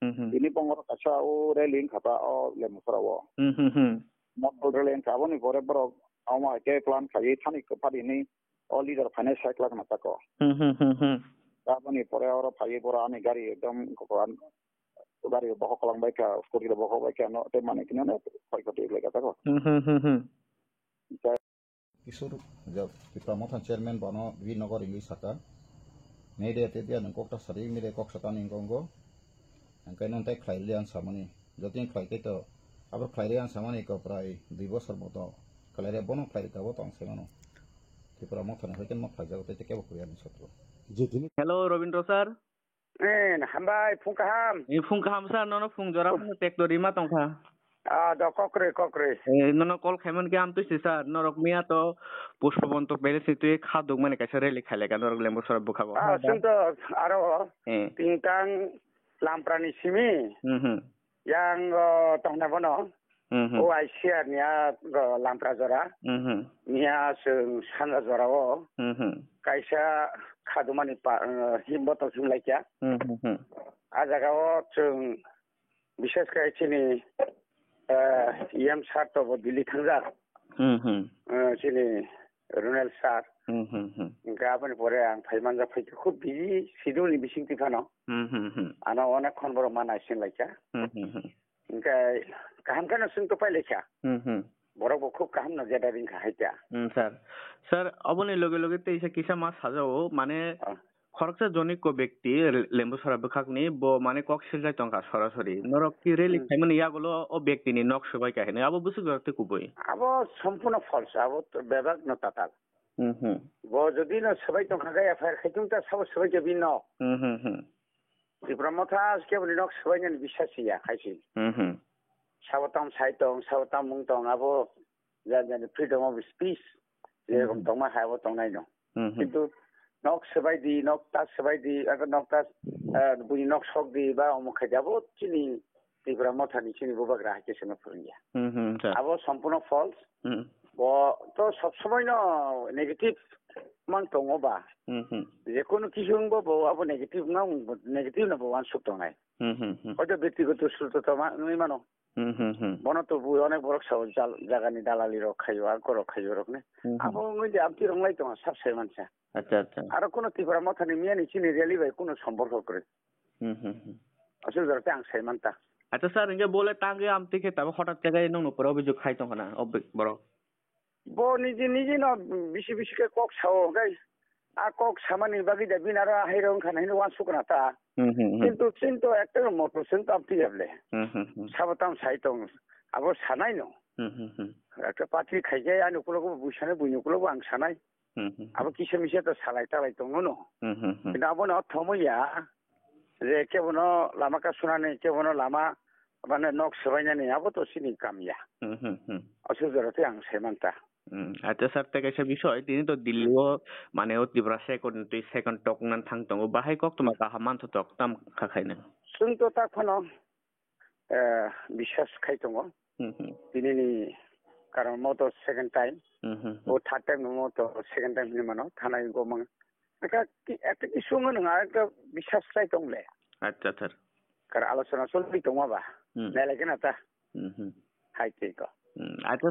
ini pengor kaca o reling kata o lemsrawo model reling kaboni pore bro ama ke plan khai thani ko pari ni o leader finance cycle na tako kaboni pore oro phai pora ani gari ekdam koran gari boho kolang baika skori boho baika no te mane kinane khoi ko tek lega tako kisur jab pramothan chairman bano vinogor ingi saka nede te dia nang kokta sari mire kok saka ning gongo angkai non tai khlai lian samani jotin khlai ke to abor khlai lian samani ko prai 2 bosor moto khlai bono khlai ka bo tong semano ti pramothan hoiten ma khlai jago te ke bo kurian satro hello Robindro sir hambai phungkaham phungkaham sir nono phungjora tektori ma tongkha do kokre nono kol khaimon ke am tuisi sir norok mia to pushpabontok bele situ khaduk mane kaisa rally khaile ka norok lembo sor bukhabo sunto aro tingtang lamprani simi yang tongna bono o aisia nia lampra jora nia sung sanra jora o kaisa khadumani himboto jumlaikya ajaga o chung বিশেষ করে চিনি yam সার তো দিল্লি থাঙ্গা চিনি রুনেল সার গাবন পরে আং ফাইমান যা ফাইকে খুব busy schedule বিসিং টিফানো আনা অনেকক্ষণ বড় মানাইছেন লাইকা ইনকাই কাহাম কেন শুন তো পাই লেখা বড় খুব কাহাম না যেটা রিং খাইতা স্যার স্যার অবনি লগে লগে তে ইসা কিসা মাছ সাজাও মানে খরকসা জনিক ব্যক্তি লেম্বু সরা বখাকনি ব মানে কক্সিল যাই টঙ্কা সরাসরি নরক কি রেলি খাইমনি ইয়াগুলো ও ব্যক্তিনি নক সবাই কাহিনী আবো বুঝু করতে কুবই আবো সম্পূর্ণ ফলস আবো বেবাক ন তাতাল ব যদি ন সবাই টঙ্কা গায় এফআইআর খাইতুম তা সব সবাই কে বিন দিব্রমথা কে বলি নক সবাই ন বিশ্বাসিয়া খাইছি সাবতাম সাইতং সাবতাম মুংতং আবো জানি ফ্রিডম অফ স্পিচ এরকম তোমা হাবো টংনাই ন কিন্তু nok sebai di nok tas sebai di agar nok tas buni nok sok di ba omokhay jabo chini tibra mothani chini bubak raha ke sema phuringia abo সম্পূর্ণ false bo to sob somoy no negative mang tongo ba je kono kisu bo abo negative na bo wan suk tongai oto ব্যক্তিগত সুস্থতা নই মানো বনো তো বু অনেক বড় সাও জাগানি দালালি রক খাইও আর করো খাইও রক নে abo ngoi de amti ronglai to sab sai mansa আচ্ছা আচ্ছা আর কোনো তীব্র মাথানি মিয়ানি চিনি রেলি ভাই কোনো সম্পর্ক করে আসলে ধরতে আং সাইমানতা আচ্ছা স্যার ইনকে বলে টাঙ্গে আমতে খেতে হঠাৎ জায়গায় নং উপরে অভিযোগ খাইতো না বড় বো নিজে না বেশি বেশি কে কক সাও গাই আ কক সামানি বাগি দা বিনারা হাইরং খানাইনো ওয়ান সুকনা তা কিন্তু একটা মোটর সেন তো আপনি যাবলে সাবতাম সাইতং আবো সানাই ন একটা পাটি খাই যায় আন উপলগো বুইসানে বুইনুকুলগো আং সানাই abo kise mise to salai talai tongo no কিন্তু abono thomya je kebono lama ka sunane kebono lama মানে নক সবাইনা নে abo to sini kamya অসুবিধাতে আং সেমানতা আচ্ছা স্যার তে কাছে বিষয় তিনি তো দিল্লিও মানে ও তীব্র সেকেন্ড টক নান থাংতং বাহাই কক তোমা কা হামান তো টক তাম খাখাইনা শুন তো তা কোন বিশ্বাস খাইতঙ্গ তিনি কারণ মতো সেকেন্ড টাইম ও থার্ড টাইম মতো সেকেন্ড টাইম নি মানো থানায় গমং একটা কিছু নঙা একটা বিশ্বাস চাই তংলে আচ্ছা স্যার কার আলোচনা চলবি তোমাবা নাইলে কেনা তা হাইতে কো আচ্ছা